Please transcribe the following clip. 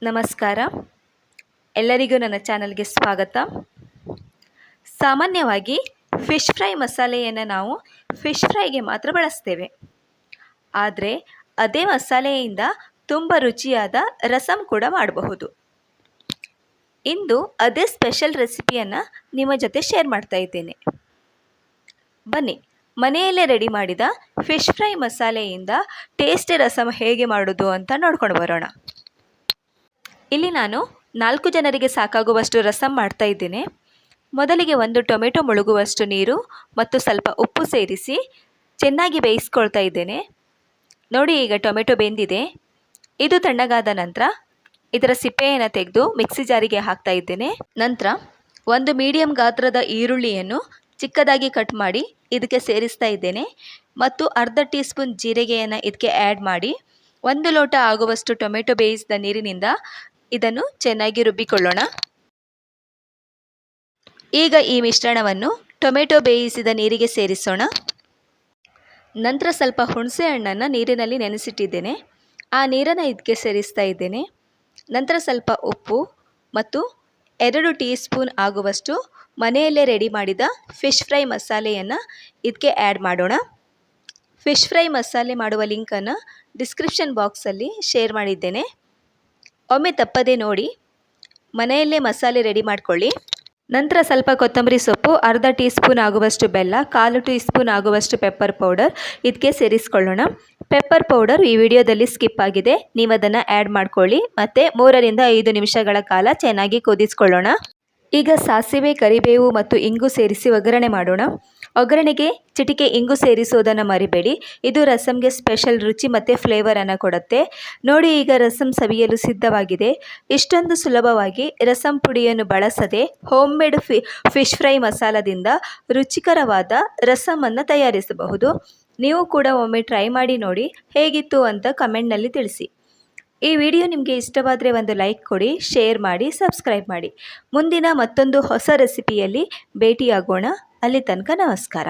ನಮಸ್ಕಾರ. ಎಲ್ಲರಿಗೂ ನನ್ನ ಚಾನಲ್ಗೆ ಸ್ವಾಗತ. ಸಾಮಾನ್ಯವಾಗಿ ಫಿಶ್ ಫ್ರೈ ಮಸಾಲೆಯನ್ನು ನಾವು ಫಿಶ್ ಫ್ರೈಗೆ ಮಾತ್ರ ಬಳಸ್ತೇವೆ. ಆದರೆ ಅದೇ ಮಸಾಲೆಯಿಂದ ತುಂಬ ರುಚಿಯಾದ ರಸಮ್ ಕೂಡ ಮಾಡಬಹುದು. ಇಂದು ಅದೇ ಸ್ಪೆಷಲ್ ರೆಸಿಪಿಯನ್ನು ನಿಮ್ಮ ಜೊತೆ ಶೇರ್ ಮಾಡ್ತಾ ಇದ್ದೇನೆ. ಬನ್ನಿ, ಮನೆಯಲ್ಲೇ ರೆಡಿ ಮಾಡಿದ ಫಿಶ್ ಫ್ರೈ ಮಸಾಲೆಯಿಂದ ಟೇಸ್ಟಿ ರಸಮ್ ಹೇಗೆ ಮಾಡೋದು ಅಂತ ನೋಡ್ಕೊಂಡು ಬರೋಣ. ಇಲ್ಲಿ ನಾನು 4 ಜನರಿಗೆ ಸಾಕಾಗುವಷ್ಟು ರಸಮ್ ಮಾಡ್ತಾ ಇದ್ದೇನೆ. ಮೊದಲಿಗೆ 1 ಟೊಮೆಟೊ ಮುಳುಗುವಷ್ಟು ನೀರು ಮತ್ತು ಸ್ವಲ್ಪ ಉಪ್ಪು ಸೇರಿಸಿ ಚೆನ್ನಾಗಿ ಬೇಯಿಸ್ಕೊಳ್ತಾ ಇದ್ದೇನೆ. ನೋಡಿ, ಈಗ ಟೊಮೆಟೊ ಬೆಂದಿದೆ. ಇದು ತಣ್ಣಗಾದ ನಂತರ ಇದರ ಸಿಪ್ಪೆಯನ್ನು ತೆಗೆದು ಮಿಕ್ಸಿ ಜಾರಿಗೆ ಹಾಕ್ತಾ ಇದ್ದೇನೆ. ನಂತರ 1 ಮೀಡಿಯಂ ಗಾತ್ರದ ಈರುಳ್ಳಿಯನ್ನು ಚಿಕ್ಕದಾಗಿ ಕಟ್ ಮಾಡಿ ಇದಕ್ಕೆ ಸೇರಿಸ್ತಾ ಇದ್ದೇನೆ ಮತ್ತು ಅರ್ಧ ಟೀ ಸ್ಪೂನ್ ಜೀರಿಗೆಯನ್ನು ಇದಕ್ಕೆ ಆ್ಯಡ್ ಮಾಡಿ 1 ಲೋಟ ಆಗುವಷ್ಟು ಟೊಮೆಟೊ ಬೇಯಿಸಿದ ನೀರಿನಿಂದ ಇದನ್ನು ಚೆನ್ನಾಗಿ ರುಬ್ಬಿಕೊಳ್ಳೋಣ. ಈಗ ಈ ಮಿಶ್ರಣವನ್ನು ಟೊಮೆಟೊ ಬೇಯಿಸಿದ ನೀರಿಗೆ ಸೇರಿಸೋಣ. ನಂತರ ಸ್ವಲ್ಪ ಹುಣಸೆ ಹಣ್ಣನ್ನು ನೀರಿನಲ್ಲಿ ನೆನೆಸಿಟ್ಟಿದ್ದೇನೆ. ಆ ನೀರನ್ನು ಇದಕ್ಕೆ ಸೇರಿಸ್ತಾ ಇದ್ದೇನೆ. ನಂತರ ಸ್ವಲ್ಪ ಉಪ್ಪು ಮತ್ತು 2 ಟೀ ಸ್ಪೂನ್ ಆಗುವಷ್ಟು ಮನೆಯಲ್ಲೇ ರೆಡಿ ಮಾಡಿದ ಫಿಶ್ ಫ್ರೈ ಮಸಾಲೆಯನ್ನು ಇದಕ್ಕೆ ಆ್ಯಡ್ ಮಾಡೋಣ. ಫಿಶ್ ಫ್ರೈ ಮಸಾಲೆ ಮಾಡುವ ಲಿಂಕನ್ನು ಡಿಸ್ಕ್ರಿಪ್ಷನ್ ಬಾಕ್ಸಲ್ಲಿ ಶೇರ್ ಮಾಡಿದ್ದೇನೆ. ಒಮ್ಮೆ ತಪ್ಪದೆ ನೋಡಿ, ಮನೆಯಲ್ಲೇ ಮಸಾಲೆ ರೆಡಿ ಮಾಡಿಕೊಳ್ಳಿ. ನಂತರ ಸ್ವಲ್ಪ ಕೊತ್ತಂಬರಿ ಸೊಪ್ಪು, ಅರ್ಧ ಟೀ ಸ್ಪೂನ್ ಆಗುವಷ್ಟು ಬೆಲ್ಲ, 1/4 ಟೀ ಸ್ಪೂನ್ ಆಗುವಷ್ಟು ಪೆಪ್ಪರ್ ಪೌಡರ್ ಇದಕ್ಕೆ ಸೇರಿಸ್ಕೊಳ್ಳೋಣ. ಪೆಪ್ಪರ್ ಪೌಡರ್ ಈ ವಿಡಿಯೋದಲ್ಲಿ ಸ್ಕಿಪ್ ಆಗಿದೆ, ನೀವು ಅದನ್ನು ಆ್ಯಡ್ ಮಾಡ್ಕೊಳ್ಳಿ. ಮತ್ತು 3 ರಿಂದ 5 ನಿಮಿಷಗಳ ಕಾಲ ಚೆನ್ನಾಗಿ ಕುದಿಸ್ಕೊಳ್ಳೋಣ. ಈಗ ಸಾಸಿವೆ, ಕರಿಬೇವು ಮತ್ತು ಇಂಗು ಸೇರಿಸಿ ಒಗ್ಗರಣೆ ಮಾಡೋಣ. ಒಗ್ಗರಣೆಗೆ ಚಿಟಿಕೆ ಇಂಗು ಸೇರಿಸೋದನ್ನು ಮರಿಬೇಡಿ. ಇದು ರಸಮ್ಗೆ ಸ್ಪೆಷಲ್ ರುಚಿ ಮತ್ತು ಫ್ಲೇವರನ್ನು ಕೊಡುತ್ತೆ. ನೋಡಿ, ಈಗ ರಸಮ್ ಸವಿಯಲು ಸಿದ್ಧವಾಗಿದೆ. ಇಷ್ಟೊಂದು ಸುಲಭವಾಗಿ ರಸಮ್ ಪುಡಿಯನ್ನು ಬಳಸದೆ ಹೋಮ್ ಮೇಡ್ ಫಿಶ್ ಫ್ರೈ ಮಸಾಲದಿಂದ ರುಚಿಕರವಾದ ರಸಮನ್ನು ತಯಾರಿಸಬಹುದು. ನೀವು ಕೂಡ ಒಮ್ಮೆ ಟ್ರೈ ಮಾಡಿ ನೋಡಿ, ಹೇಗಿತ್ತು ಅಂತ ಕಮೆಂಟ್ನಲ್ಲಿ ತಿಳಿಸಿ. ಈ ವಿಡಿಯೋ ನಿಮಗೆ ಇಷ್ಟವಾದರೆ ಒಂದು ಲೈಕ್ ಕೊಡಿ, ಶೇರ್ ಮಾಡಿ, ಸಬ್ಸ್ಕ್ರೈಬ್ ಮಾಡಿ. ಮುಂದಿನ ಮತ್ತೊಂದು ಹೊಸ ರೆಸಿಪಿಯಲ್ಲಿ ಭೇಟಿಯಾಗೋಣ. ಅಲ್ಲಿ ತನಕ ನಮಸ್ಕಾರ.